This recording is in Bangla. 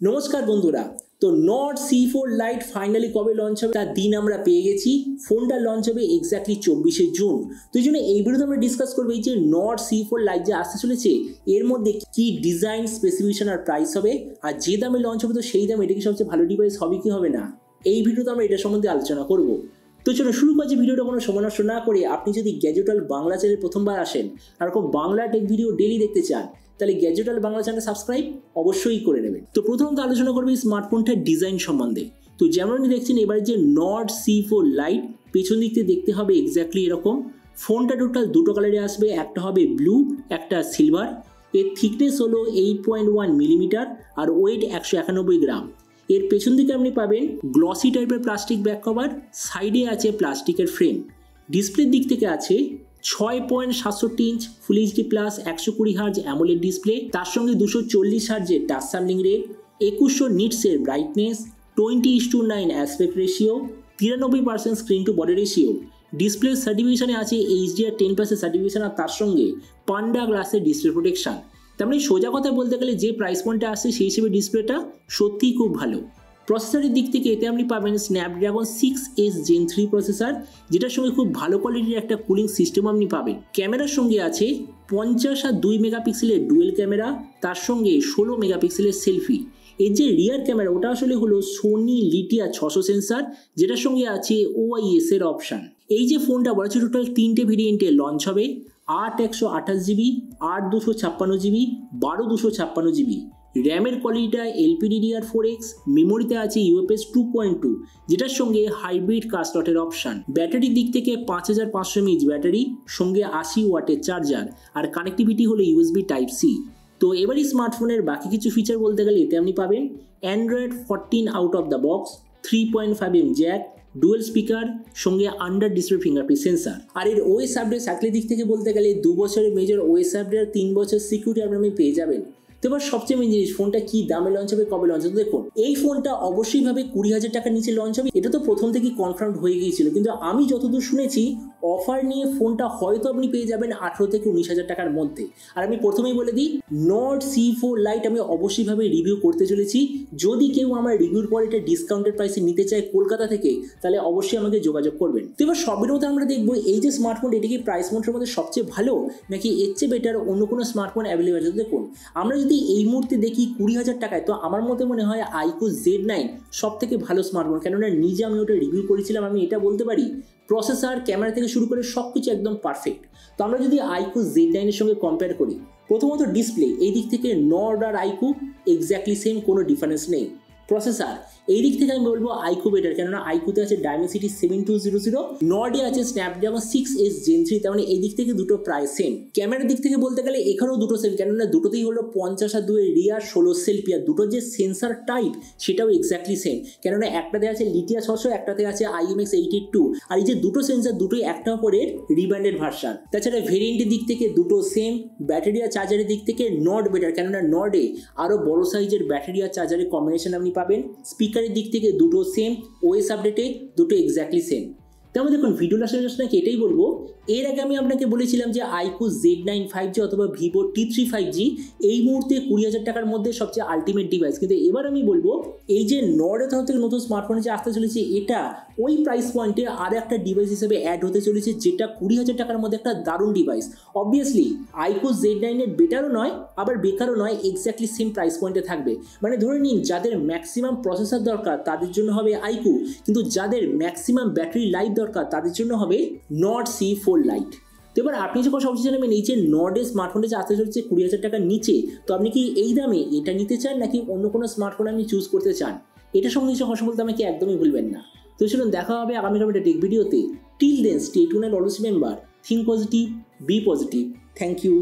নমস্কার বন্ধুরা। তো নর্ড C4 লাইট ফাইনালি কবে লঞ্চ হবে তার দিন আমরা পেয়ে গেছি। ফোনটা লঞ্চ হবে এক্স্যাক্টলি 24শে জুন। তো এই জন্য এই ভিডিওতে আমরা ডিসকাস করবো এই যে নর্ড C4 লাইট যে আসতে চলেছে এর মধ্যে কি ডিজাইন, স্পেসিফিকেশন আর প্রাইস হবে, আর যে দামে লঞ্চ হবে তো সেই দামে এটা কি সবচেয়ে ভালো ডিভাইস হবে কি হবে না, এই ভিডিওতে আমরা এটা সম্বন্ধে আলোচনা করব। তো চলো শুরু করছি ভিডিওটা কোনো সময় নষ্ট না করে। আপনি যদি গ্যাজেটাল বাংলা চ্যানেল প্রথমবার আসেন আর কোনো বাংলা টেক ভিডিও ডেইলি দেখতে চান তাহলে গ্যাজেটাল বাংলা চ্যানেল সাবস্ক্রাইব অবশ্যই করে নেবেন। তো প্রথমত আলোচনা করবো স্মার্টফোনটার ডিজাইন সম্বন্ধে। তো যেমন দেখছেন এবারে যে নর্ড C4 লাইট পেছন দিক থেকে দেখতে হবে এক্স্যাক্টলি এরকম। ফোনটা টোটাল দুটো কালারে আসবে, একটা হবে ব্লু, একটা সিলভার। এর থিকনেস হলো 8.1 মিলিমিটার আর ওয়েট 191 গ্রাম। এর পেছন দিকে আপনি পাবেন গ্লসি টাইপের প্লাস্টিক ব্যাক কভার, সাইডে আছে প্লাস্টিকের ফ্রেম। ডিসপ্লের দিক থেকে আছে 6.67 inch full HD plus 120 hertz AMOLED display, তার সঙ্গে 240 হার্জের টাচ স্যাম্পলিং রেট, 2100 নিটসের brightness, 20:9 aspect ratio, 93% screen to body ratio. Display সার্টিফিকেশনে আছে HDR10+ সার্টিফিকেশন আর তার সঙ্গে পান্ডা গ্লাসের ডিসপ্লে প্রোটেকশন। তার মানে সোজা কথা বলতে গেলে যে প্রাইস পয়েন্টে আসছে সেই হিসেবে ডিসপ্লেটা সত্যিই খুব ভালো। প্রসেসরের দিক থেকে এতে আপনি পাবেন স্ন্যাপড্রাগন 6S Gen 3 প্রসেসর, যেটার সঙ্গে খুব ভালো কোয়ালিটির একটা কুলিং সিস্টেম আপনি পাবেন। ক্যামেরার সঙ্গে আছে 50 আর 2 মেগাপিক্সেলের ডুয়েল ক্যামেরা, তার সঙ্গে 16 মেগাপিক্সেলের সেলফি। এর যে রিয়ার ক্যামেরা ওটা আসলে হলো সোনি লিটিয়া 600 সেন্সার, যেটার সঙ্গে আছে OIS এর অপশান। এই যে ফোনটা বলা হচ্ছে টোটাল 3টে ভেরিয়েন্টে লঞ্চ হবে, 8/128GB, 8/256GB, 12/256GB। র্যামের কোয়ালিটিটা LPDDR4X, মেমোরিতে আছে UFS 2.2, যেটার সঙ্গে হাইব্রিড কাস্টটের অপশান। ব্যাটারির দিক থেকে 5500 mAh ব্যাটারি, সঙ্গে 80 ওয়াটের চার্জার, আর কানেক্টিভিটি হলো USB Type-C। তো এবারই স্মার্টফোনের বাকি কিছু ফিচার বলতে গেলে এতে আপনি পাবেন Android 14 out of the box, 3.5mm Jack, dual speaker, সঙ্গে আন্ডার ডিসপ্লে ফিঙ্গারপ্রিন্ট সেন্সার। আর এর OS আপডেট সাইকেলের দিক থেকে বলতে গেলে 2 বছরের মেজর OS আপডেট, 3 বছর সিকিউরিটি আপনি পেয়ে যাবেন। তো এবার সবচেয়ে মেন জিনিস, ফোনটা কি দামে লঞ্চ হবে, কবে লঞ্চ হবে। দেখুন এই ফোনটা অবশ্যই ভাবে 20,000 টাকার নিচে লঞ্চ হবে, এটা তো প্রথম থেকেই কনফার্ম হয়ে গিয়েছিল। কিন্তু আমি যতদূর শুনেছি অফার নিয়ে ফোনটা হয়তো আপনি পেয়ে যাবেন 18 থেকে 19,000 টাকার মধ্যে। আর আমি প্রথমেই বলে দিই নর্ড C4 লাইট আমি অবশ্যই ভাবে রিভিউ করতে চলেছি। যদি কেউ আমার রিভিউর পর এটা ডিসকাউন্টেড প্রাইসে নিতে চায় কলকাতা থেকে তাহলে অবশ্যই আমাকে যোগাযোগ করবেন। তো এবার সবের মধ্যে আমরা দেখবো এই যে স্মার্টফোন এটা কি প্রাইস পয়েন্টের মধ্যে সবচেয়ে ভালো নাকি এর চেয়ে বেটার অন্য কোনো স্মার্টফোন অ্যাভেলেবেল আছে। দেখুন আমরা যদি এই মুহূর্তে দেখি 20,000 টাকায়, তো আমার মতে মনে হয় iQOO Z9 সব থেকে ভালো স্মার্টফোন। কেননা নিজে আমি ওটা রিভিউ করেছিলাম, আমি এটা বলতে পারি প্রসেসর, ক্যামেরা থেকে শুরু করে সব কিছু একদম পারফেক্ট। তো আমরা যদি iQOO Z9 এর সঙ্গে কম্পেয়ার করি, প্রথমত ডিসপ্লে এই দিক থেকে নর্ড আর iQOO এক্স্যাক্টলি সেম, কোনো ডিফারেন্স নেই। প্রসেসর এই দিক থেকে আমি বলবো iQOO বেটার, কেননা iQOO তে আছে Dimensity 7200, নর্ডে আছে স্ন্যাপড্রাগন 6S Gen 3, তার মানে এই দিক থেকে দুটো প্রায় সেম। ক্যামেরার দিক থেকে বলতে গেলে এখানেও দুটো সেম, কেননা দুটোতেই হলো 50 আর 2 রিয়ার 16 সেলফি, আর দুটো যে সেন্সার টাইপ সেটাও এক্স্যাক্টলি সেম। কেননা একটাতে আছে লিটিয়া 600, একটাতে আছে IMX882, আর এই যে দুটো সেন্সার দুটোই একটা অপরের রিব্র্যান্ডেড ভার্সন। তাছাড়া ভেরিয়েন্টের দিক থেকে দুটো সেম। ব্যাটারি আর চার্জারের দিক থেকে নর্ড বেটার, কেননা নর্ডে আরও বড় সাইজের ব্যাটারি আর চার্জারের কম্বিনেশন আপনি পাবেন। স্পিকারের দিক থেকে দুটো সেম, OS আপডেটে দুটো এক্স্যাক্টলি সেম। তেমন দেখুন ভিডিও লাস্টের আপনাকে এটাই বলবো, এর আগে আমি আপনাকে বলেছিলাম যে iQOO Z9 5G অথবা Vivo T3 5G এই মুহূর্তে 20,000 টাকার মধ্যে সবচেয়ে আলটিমেট ডিভাইস। কিন্তু এবার আমি বলবো এই যে নর্ডের তরফ থেকে নতুন স্মার্টফোনে যে আসতে চলেছে এটা ওই প্রাইস পয়েন্টে আর একটা ডিভাইস হিসেবে অ্যাড হতে চলেছে, যেটা 20,000 টাকার মধ্যে একটা দারুণ ডিভাইস। অবভিয়াসলি iQOO Z9 এর বেটারও নয় আবার বেকারও নয়, এক্স্যাক্টলি সেম প্রাইস পয়েন্টে থাকবে। মানে ধরে নিন যাদের ম্যাক্সিমাম প্রসেসর দরকার তাদের জন্য হবে iQOO, কিন্তু যাদের ম্যাক্সিমাম ব্যাটারি লাইফ দরকার তাদের জন্য হবে নর্ড C4 লাইট। তো এবার আপনি যখন সবচেয়ে জানাবেন এই যে নর্ডের স্মার্টফোনটা যে আসতে চলছে 20,000 টাকার নিচে, তো আপনি কি এই দামে এটা নিতে চান নাকি অন্য কোনো স্মার্টফোন আপনি চুজ করতে চান, এটা সম্বন্ধে কথা বলতে আমাকে একদমই ভুলবেন না। তো চলুন দেখা হবে আগামীকাল একটা টেক ভিডিওতে। Till then stay tuned and always remember, think positive, be positive. Thank you.